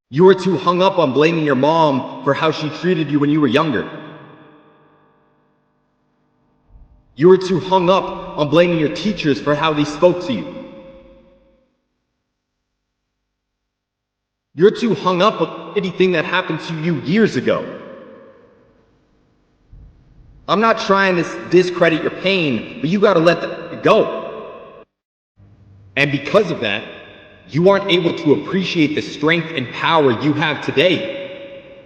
You were too hung up on blaming your mom for how she treated you when you were younger. You were too hung up on blaming your teachers for how they spoke to you. You're too hung up on anything that happened to you years ago. I'm not trying to discredit your pain, but you gotta let that go. And because of that, you aren't able to appreciate the strength and power you have today.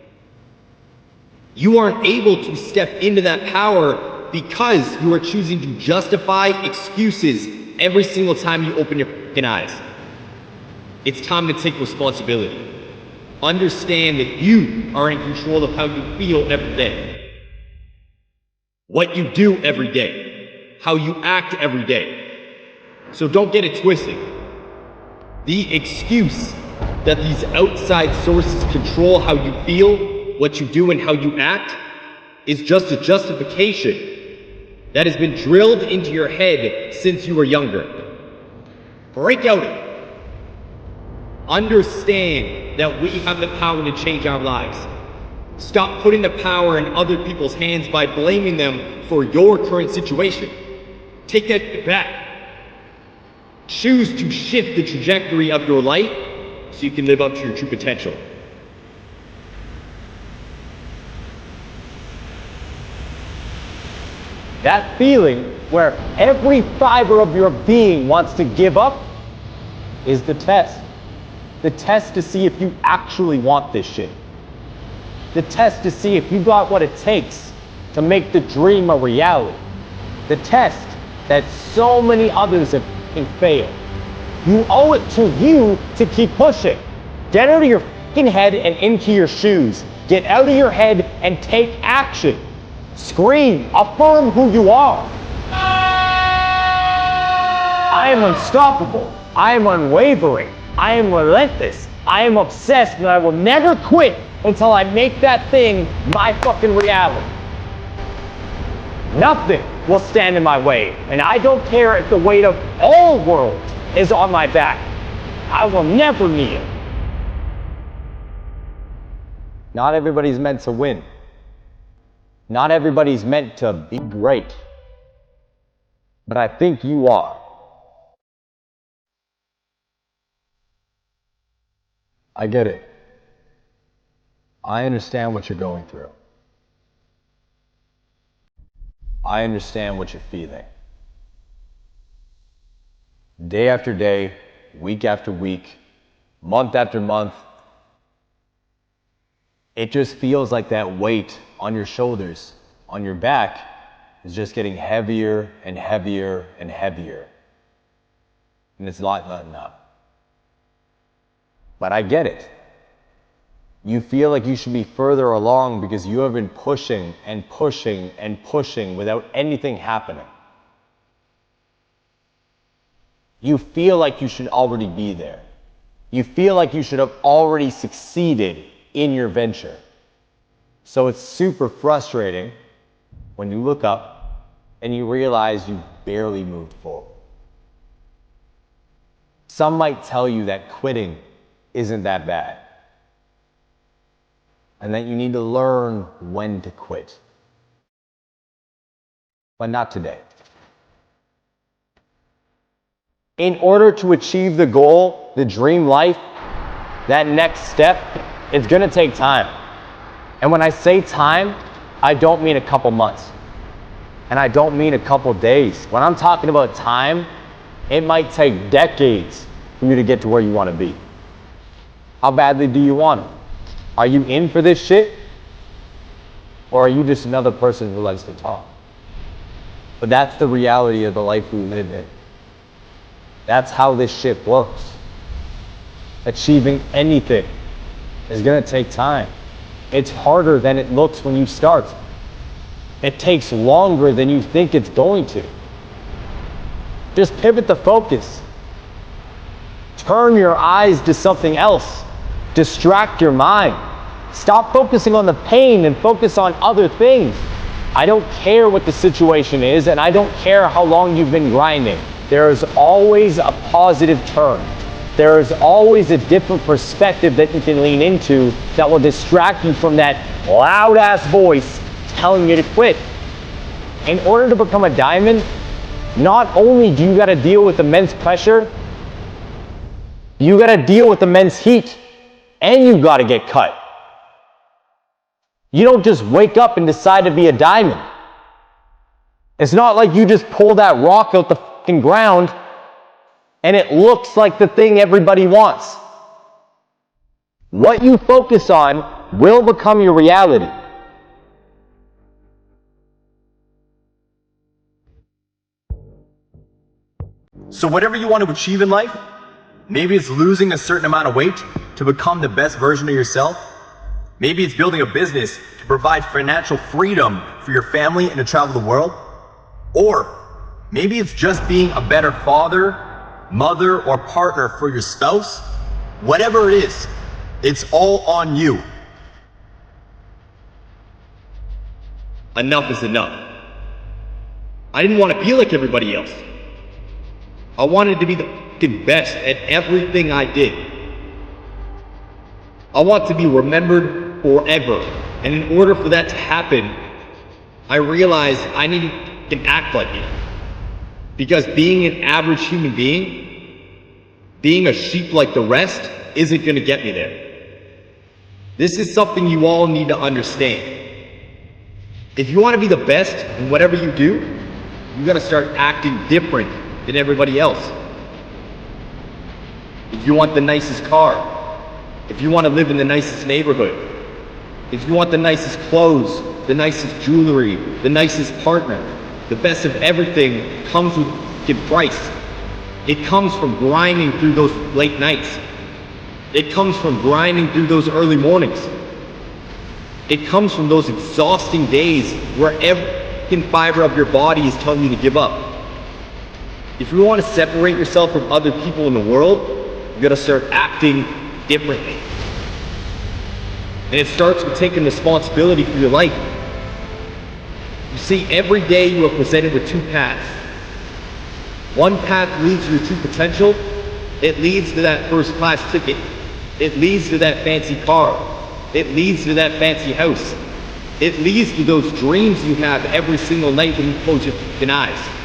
You aren't able to step into that power because you are choosing to justify excuses every single time you open your fucking eyes. It's time to take responsibility. Understand that you are in control of how you feel every day. What you do every day. How you act every day. So don't get it twisted. The excuse that these outside sources control how you feel, what you do, and how you act is just a justification that has been drilled into your head since you were younger. Break out of it. Understand that we have the power to change our lives. Stop putting the power in other people's hands by blaming them for your current situation. Take that back. Choose to shift the trajectory of your life so you can live up to your true potential. That feeling where every fiber of your being wants to give up is the test. The test to see if you actually want this shit. The test to see if you got what it takes to make the dream a reality. The test that so many others have failed. You owe it to you to keep pushing. Get out of your fucking head and into your shoes. Get out of your head and take action. Scream, affirm who you are. I am unstoppable. I am unwavering. I am relentless. I am obsessed, and I will never quit until I make that thing my fucking reality. Nothing will stand in my way, and I don't care if the weight of all worlds is on my back. I will never kneel. Not everybody's meant to win. Not everybody's meant to be great. But I think you are. I get it. I understand what you're going through. I understand what you're feeling. Day after day, week after week, month after month, it just feels like that weight on your shoulders, on your back, is just getting heavier and heavier and heavier. And it's not letting up. But I get it. You feel like you should be further along because you have been pushing and pushing and pushing without anything happening. You feel like you should already be there. You feel like you should have already succeeded in your venture. So it's super frustrating when you look up and you realize you barely moved forward. Some might tell you that quitting isn't that bad, and that you need to learn when to quit. But not today. In order to achieve the goal, the dream life, that next step, it's gonna take time. And when I say time, I don't mean a couple months. And I don't mean a couple days. When I'm talking about time, it might take decades for you to get to where you wanna be. How badly do you want it? Are you in for this shit? Or are you just another person who likes to talk? But that's the reality of the life we live in. That's how this shit works. Achieving anything is gonna take time. It's harder than it looks when you start. It takes longer than you think it's going to. Just pivot the focus. Turn your eyes to something else. Distract your mind. Stop focusing on the pain and focus on other things. I don't care what the situation is, and I don't care how long you've been grinding. There is always a positive turn. there is always a different perspective that you can lean into that will distract you from that loud ass voice telling you to quit. In order to become a diamond, not only do you gotta deal with immense pressure, you gotta deal with immense heat, and you gotta get cut. You don't just wake up and decide to be a diamond. It's not like you just pull that rock out the fucking ground and it looks like the thing everybody wants. What you focus on will become your reality. So whatever you want to achieve in life, maybe it's losing a certain amount of weight to become the best version of yourself. Maybe it's building a business to provide financial freedom for your family and to travel the world. Or maybe it's just being a better father, mother, or partner for your spouse. Whatever it is, it's all on you. Enough is enough. I didn't want to be like everybody else. I wanted to be the fucking best at everything I did. I want to be remembered forever. And in order for that to happen, I realized I needed to act like it. Because being an average human being, being a sheep like the rest, isn't going to get me there. This is something you all need to understand. If you want to be the best in whatever you do, you got to start acting different than everybody else. If you want the nicest car, if you want to live in the nicest neighborhood, if you want the nicest clothes, the nicest jewelry, the nicest partner, the best of everything comes with a price. It comes from grinding through those late nights. It comes from grinding through those early mornings. It comes from those exhausting days where every fiber of your body is telling you to give up. If you want to separate yourself from other people in the world, you gotta start acting differently. And it starts with taking responsibility for your life. You see, every day you are presented with two paths. One path leads to your true potential. It leads to that first class ticket. It leads to that fancy car. It leads to that fancy house. It leads to those dreams you have every single night when you close your eyes.